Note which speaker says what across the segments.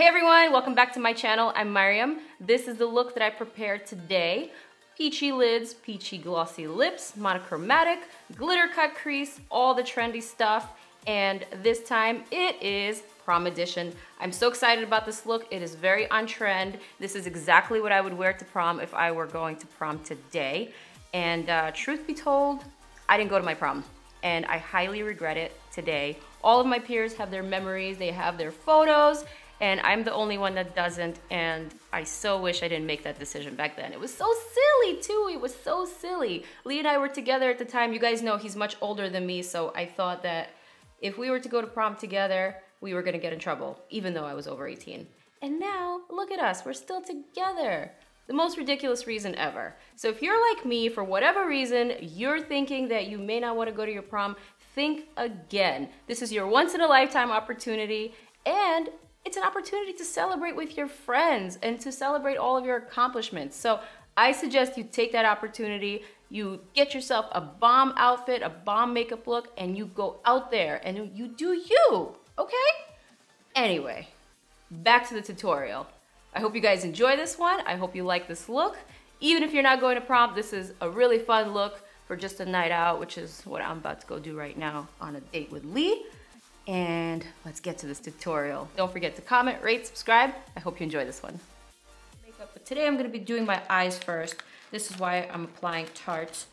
Speaker 1: Hey everyone, welcome back to my channel. I'm Maryam. This is the look that I prepared today. Peachy lids, peachy glossy lips, monochromatic, glitter cut crease, all the trendy stuff. And this time it is prom edition. I'm so excited about this look. It is very on trend. This is exactly what I would wear to prom if I were going to prom today. And truth be told, I didn't go to my prom and I highly regret it today. All of my peers have their memories, they have their photos, and I'm the only one that doesn't, and I so wish I didn't make that decision back then. It was so silly too, it was so silly. Lee and I were together at the time. You guys know he's much older than me, so I thought that if we were to go to prom together, we were gonna get in trouble, even though I was over 18. And now, look at us, we're still together. The most ridiculous reason ever. So if you're like me, for whatever reason, you're thinking that you may not wanna go to your prom, think again. This is your once in a lifetime opportunity, and it's an opportunity to celebrate with your friends and to celebrate all of your accomplishments. So I suggest you take that opportunity, you get yourself a bomb outfit, a bomb makeup look, and you go out there and you do you, okay? Anyway, back to the tutorial. I hope you guys enjoy this one. I hope you like this look. Even if you're not going to prom, this is a really fun look for just a night out, which is what I'm about to go do right now on a date with Lee. And let's get to this tutorial. Don't forget to comment, rate, subscribe. I hope you enjoy this one. Makeup, but today I'm gonna be doing my eyes first. This is why I'm applying Tarte's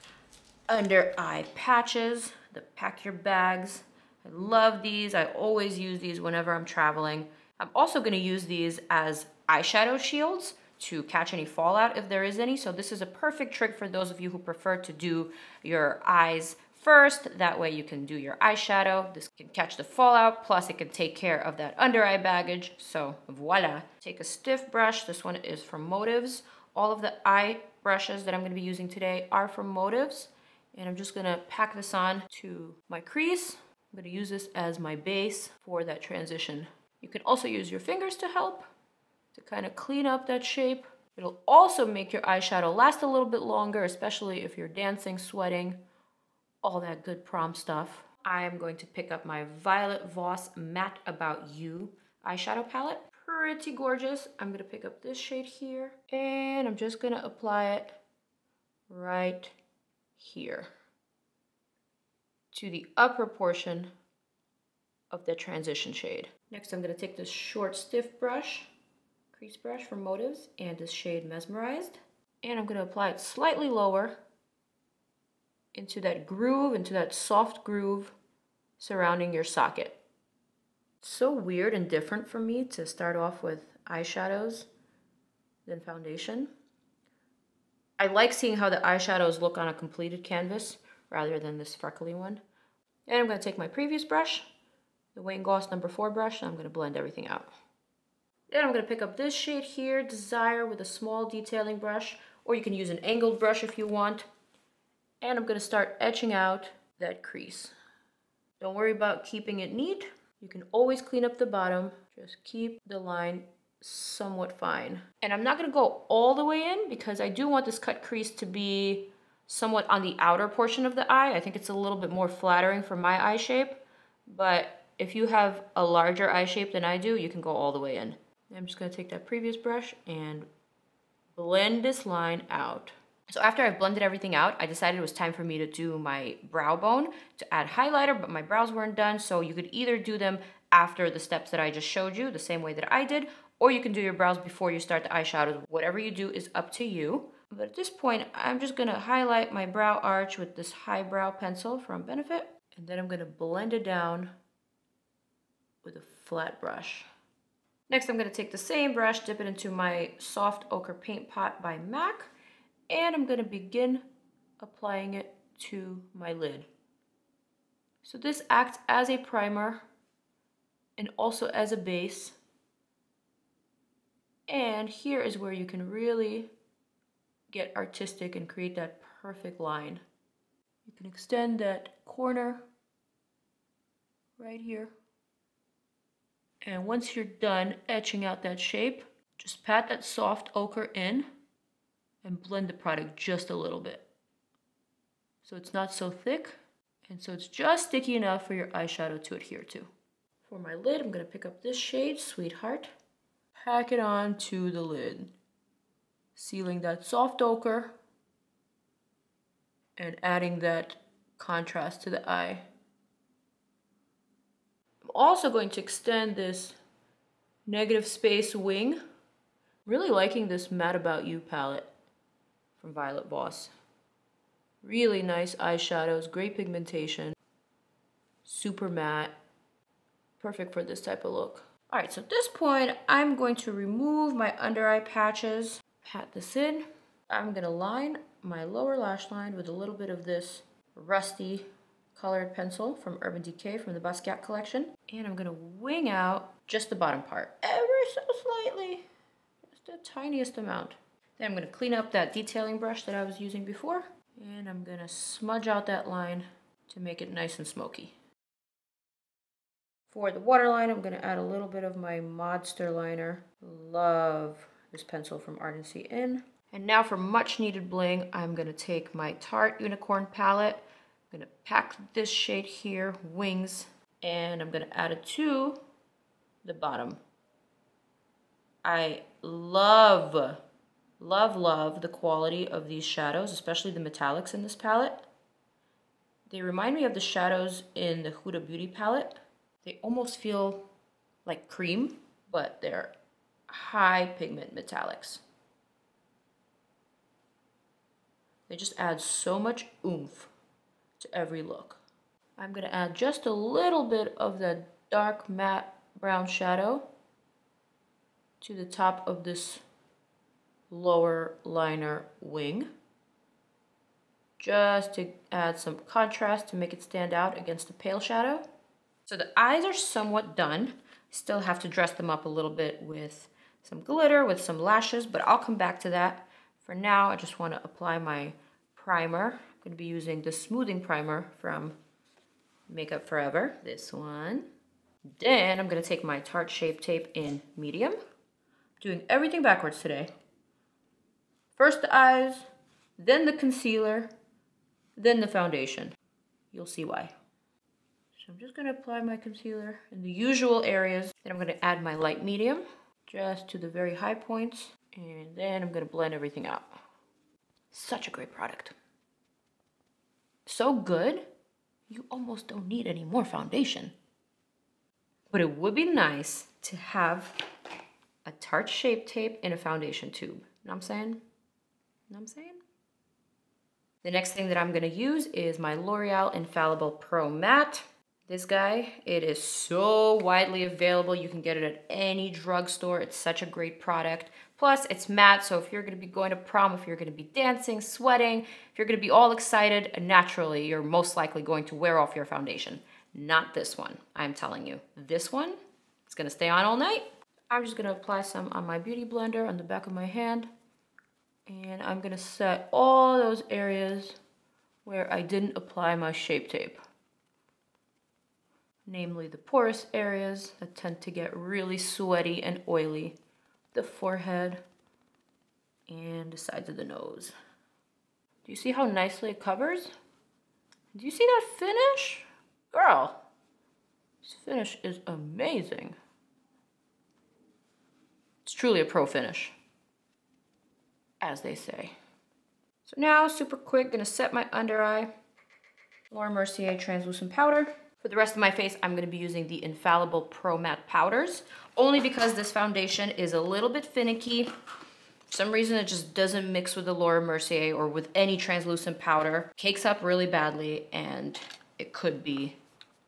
Speaker 1: under eye patches, the pack your bags. I love these. I always use these whenever I'm traveling. I'm also gonna use these as eyeshadow shields to catch any fallout if there is any. So this is a perfect trick for those of you who prefer to do your eyes first. That way you can do your eyeshadow. This can catch the fallout, plus it can take care of that under eye baggage. So voila. Take a stiff brush. This one is from Motives. All of the eye brushes that I'm gonna be using today are from Motives. And I'm just gonna pack this on to my crease. I'm gonna use this as my base for that transition. You can also use your fingers to help, to kind of clean up that shape. It'll also make your eyeshadow last a little bit longer, especially if you're dancing, sweating, all that good prom stuff. I am going to pick up my Violet Voss Matte About You eyeshadow palette. Pretty gorgeous. I'm gonna pick up this shade here, and I'm just gonna apply it right here to the upper portion of the transition shade. Next, I'm gonna take this short, stiff brush, crease brush from Motives, and this shade Mesmerized, and I'm gonna apply it slightly lower into that groove, into that soft groove surrounding your socket. It's so weird and different for me to start off with eyeshadows than foundation. I like seeing how the eyeshadows look on a completed canvas rather than this freckly one. And I'm gonna take my previous brush, the Wayne Goss number 4 brush, and I'm gonna blend everything out. Then I'm gonna pick up this shade here, Desire, with a small detailing brush, or you can use an angled brush if you want. And I'm gonna start etching out that crease. Don't worry about keeping it neat. You can always clean up the bottom. Just keep the line somewhat fine. And I'm not gonna go all the way in because I do want this cut crease to be somewhat on the outer portion of the eye. I think it's a little bit more flattering for my eye shape. But if you have a larger eye shape than I do, you can go all the way in. I'm just gonna take that previous brush and blend this line out. So after I've blended everything out, I decided it was time for me to do my brow bone to add highlighter, but my brows weren't done, so you could either do them after the steps that I just showed you, the same way that I did, or you can do your brows before you start the eyeshadows. Whatever you do is up to you. But at this point, I'm just gonna highlight my brow arch with this highbrow pencil from Benefit, and then I'm gonna blend it down with a flat brush. Next, I'm gonna take the same brush, dip it into my soft ochre paint pot by MAC, and I'm gonna begin applying it to my lid. So this acts as a primer and also as a base. And here is where you can really get artistic and create that perfect line. You can extend that corner right here. And once you're done etching out that shape, just pat that soft ochre in and blend the product just a little bit. So it's not so thick, and so it's just sticky enough for your eyeshadow to adhere to. For my lid, I'm gonna pick up this shade, Sweetheart,
Speaker 2: pack it on to the lid, sealing that soft ochre and adding that contrast to the eye. I'm also going to extend this negative space wing. Really liking this Mad About You palette from Voss. Really nice eyeshadows, great pigmentation, super matte, perfect for this type of look. All right, so at this point, I'm going to remove my under eye patches, pat this in. I'm gonna line my lower lash line with a little bit of this rusty colored pencil from Urban Decay from the Basquiat collection. And I'm gonna wing out just the bottom part, ever so slightly, just the tiniest amount. Then I'm gonna clean up that detailing brush that I was using before, and I'm gonna smudge out that line to make it nice and smoky. For the waterline, I'm gonna add a little bit of my Modster liner. Love this pencil from Ardency Inn. And now for much needed bling, I'm gonna take my Tarte Unicorn palette. I'm gonna pack this shade here, Wings, and I'm gonna add it to the bottom. I love the quality of these shadows, especially the metallics in this palette. They remind me of the shadows in the Huda Beauty palette. They almost feel like cream, but they're high pigment metallics. They just add so much oomph to every look. I'm gonna add just a little bit of the dark matte brown shadow to the top of this lower liner wing, just to add some contrast to make it stand out against the pale shadow. So the eyes are somewhat done. Still have to dress them up a little bit with some glitter, with some lashes, but I'll come back to that. For now, I just want to apply my primer. I'm going to be using the smoothing primer from Makeup Forever, this one. Then I'm going to take my Tarte Shape Tape in medium. Doing everything backwards today. First the eyes, then the concealer, then the foundation. You'll see why. So I'm just gonna apply my concealer in the usual areas. Then I'm gonna add my light medium just to the very high points. And then I'm gonna blend everything out. Such a great product. So good, you almost don't need any more foundation. But it would be nice to have a Tarte Shape Tape in a foundation tube. Know what I'm saying? Know what I'm saying? The next thing that I'm gonna use is my L'Oreal Infallible Pro Matte. This guy, it is so widely available. You can get it at any drugstore. It's such a great product. Plus, it's matte, so if you're gonna be going to prom, if you're gonna be dancing, sweating, if you're gonna be all excited, naturally, you're most likely going to wear off your foundation. Not this one, I'm telling you. This one, it's gonna stay on all night. I'm just gonna apply some on my beauty blender on the back of my hand. And I'm gonna set all those areas where I didn't apply my Shape Tape. Namely the porous areas that tend to get really sweaty and oily. The forehead and the sides of the nose. Do you see how nicely it covers? Do you see that finish? Girl, this finish is amazing. It's truly a pro finish, as they say. So now, super quick, gonna set my under eye. Laura Mercier translucent powder. For the rest of my face, I'm gonna be using the Infallible Pro Matte powders, only because this foundation is a little bit finicky. For some reason, it just doesn't mix with the Laura Mercier or with any translucent powder. Cakes up really badly, and it could be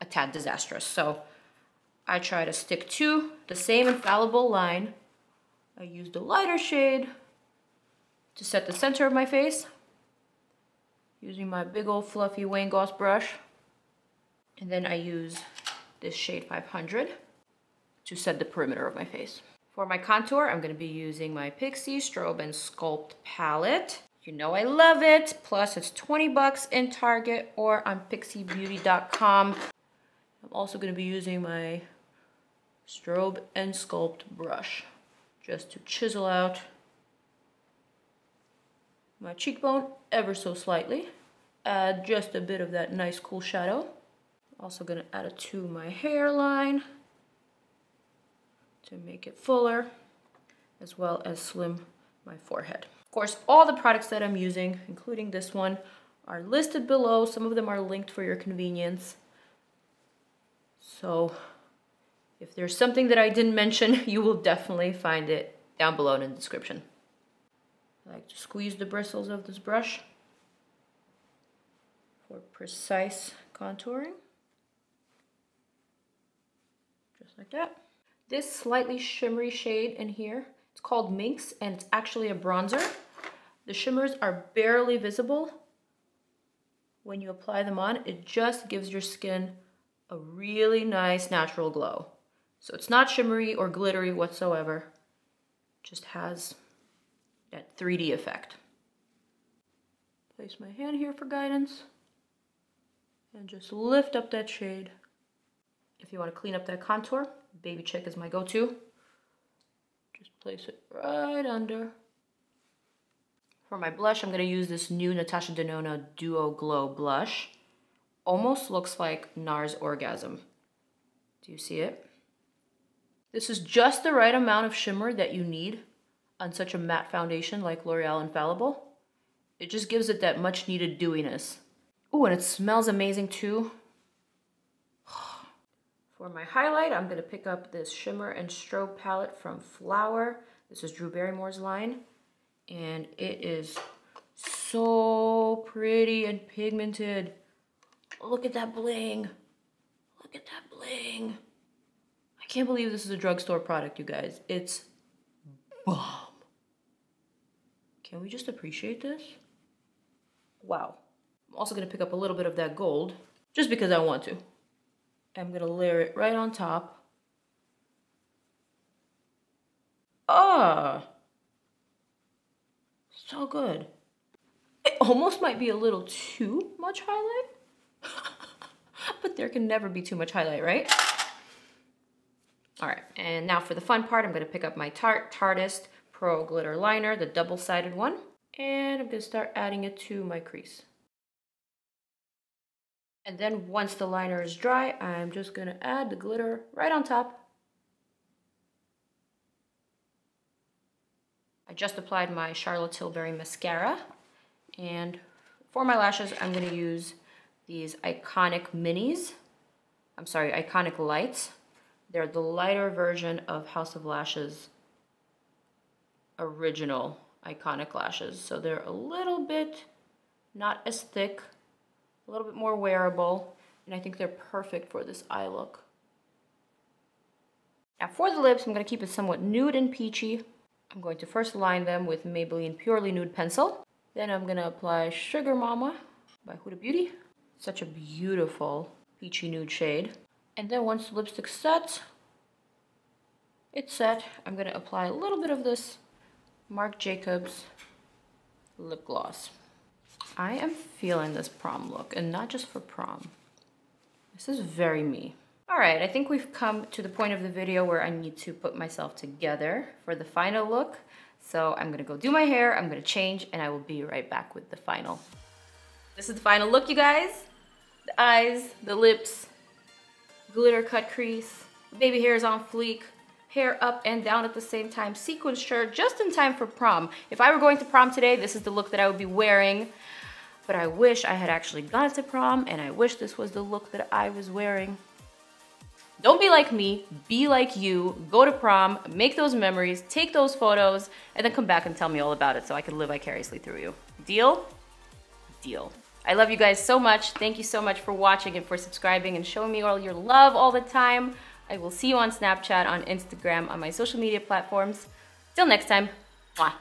Speaker 2: a tad disastrous. So I try to stick to the same Infallible line. I used a lighter shade to set the center of my face, using my big old fluffy Wayne Goss brush. And then I use this shade 500 to set the perimeter of my face. For my contour, I'm gonna be using my Pixi Strobe and Sculpt palette. You know I love it. Plus it's 20 bucks in Target or on pixibeauty.com. I'm also gonna be using my Strobe and Sculpt brush just to chisel out my cheekbone ever so slightly. Add just a bit of that nice cool shadow. Also gonna add it to my hairline to make it fuller. as well as slim my forehead. Of course, all the products that I'm using, including this one, are listed below. Some of them are linked for your convenience. So if there's something that I didn't mention, you will definitely find it down below in the description. I like to squeeze the bristles of this brush for precise contouring. Just like that. This slightly shimmery shade in here, it's called Minx, and it's actually a bronzer. The shimmers are barely visible when you apply them on. It just gives your skin a really nice natural glow. So it's not shimmery or glittery whatsoever. It just has that 3D effect. Place my hand here for guidance and just lift up that shade. If you want to clean up that contour, Baby Chick is my go-to. Just place it right under. For my blush, I'm going to use this new Natasha Denona Duo Glow blush. Almost looks like NARS Orgasm. Do you see it? This is just the right amount of shimmer that you need on such a matte foundation like L'Oreal Infallible. It just gives it that much needed dewiness. Ooh, and it smells amazing too. For my highlight, I'm gonna pick up this Shimmer and Strobe palette from Flower. This is Drew Barrymore's line. And it is so pretty and pigmented. Look at that bling. Look at that bling. I can't believe this is a drugstore product, you guys. It's bomb. Can we just appreciate this? Wow. I'm also gonna pick up a little bit of that gold, just because I want to. I'm gonna layer it right on top. Ah, so good. It almost might be a little too much highlight, but there can never be too much highlight, right? All right, and now for the fun part, I'm gonna pick up my Tarteist Pro Glitter Liner, the double-sided one, and I'm gonna start adding it to my crease. And then once the liner is dry, I'm just gonna add the glitter right on top. I just applied my Charlotte Tilbury mascara. And for my lashes, I'm gonna use these Iconic Minis. I'm sorry, Iconic Lights. They're the lighter version of House of Lashes' original Iconic lashes. So they're a little bit not as thick, a little bit more wearable, and I think they're perfect for this eye look. Now for the lips, I'm going to keep it somewhat nude and peachy. I'm going to first line them with Maybelline Purely Nude pencil. Then I'm going to apply Sugar Mama by Huda Beauty. Such a beautiful peachy nude shade. And then once the lipstick's set, it's set, I'm going to apply a little bit of this Marc Jacobs lip gloss. I am feeling this prom look, and not just for prom. This is very me. All right, I think we've come to the point of the video where I need to put myself together for the final look. So I'm gonna go do my hair, I'm gonna change, and I will be right back with the final. This is the final look, you guys. The eyes, the lips, glitter cut crease, baby hair is on fleek, hair up and down at the same time, sequin shirt, just in time for prom. If I were going to prom today, this is the look that I would be wearing. But I wish I had actually gone to prom, and I wish this was the look that I was wearing. Don't be like me, be like you, go to prom, make those memories, take those photos, and then come back and tell me all about it so I can live vicariously through you. Deal? Deal. I love you guys so much. Thank you so much for watching and for subscribing and showing me all your love all the time. I will see you on Snapchat, on Instagram, on my social media platforms. Till next time, mwah.